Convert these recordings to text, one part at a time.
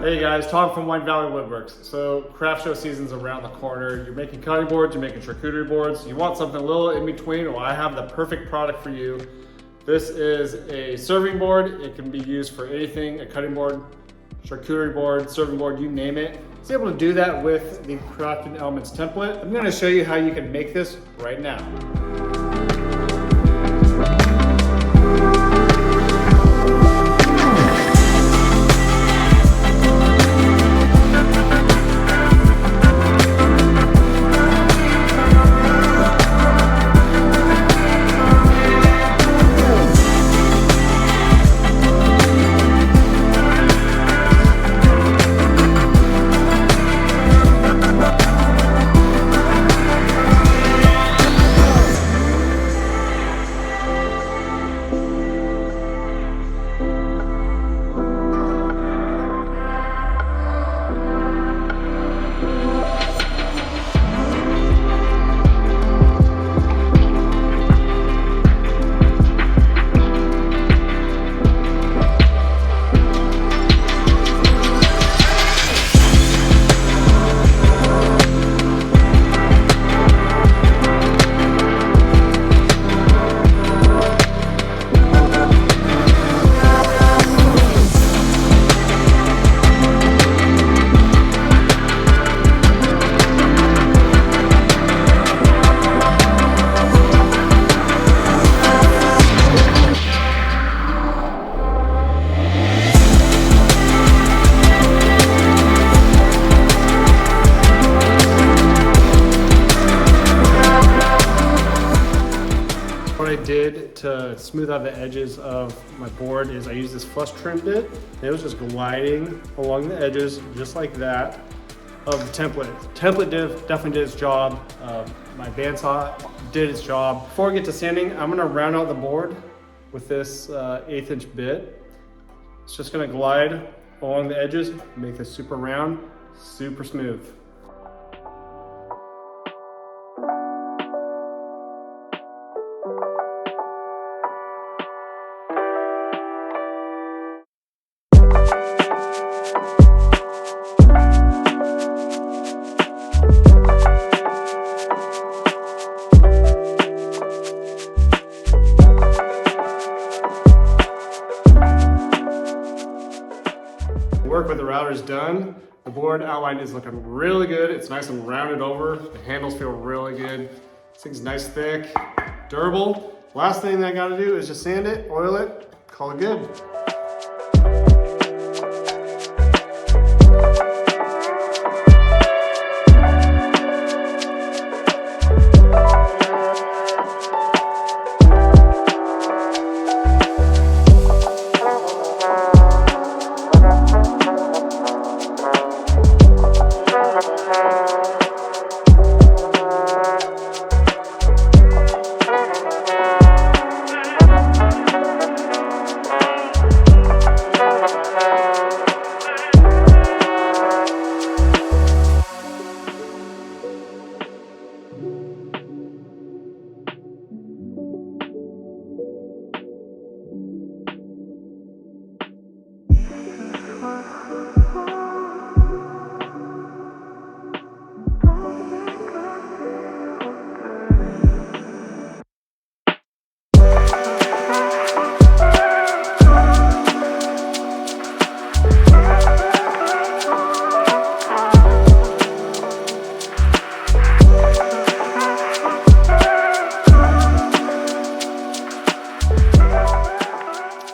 Hey guys, Tom from Wine Valley Woodworks. So craft show season's around the corner. You're making cutting boards, you're making charcuterie boards. You want something a little in between? Well, I have the perfect product for you. This is a serving board. It can be used for anything, a cutting board, charcuterie board, serving board, you name it. It's able to do that with the Crafted Elements template. I'm gonna show you how you can make this right now. What I did to smooth out the edges of my board is I used this flush trim bit. It was just gliding along the edges just like that of the template. The template definitely did its job. My bandsaw did its job. Before I get to sanding, I'm gonna round out the board with this 1/8 inch bit. It's just gonna glide along the edges, make this super round, super smooth. Work with the router is done. The board outline is looking really good. It's nice and rounded over. The handles feel really good. This thing's nice, thick, durable. Last thing I gotta do is just sand it, oil it, call it good.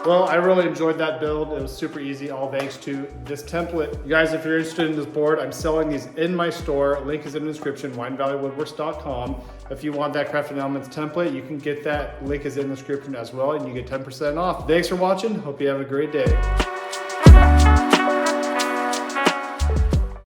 Well, I really enjoyed that build. It was super easy, all thanks to this template. You guys, if you're interested in this board, I'm selling these in my store. Link is in the description, winevalleywoodworks.com. If you want that Crafted Elements template, you can get that. Link is in the description as well, and you get 10% off. Thanks for watching. Hope you have a great day.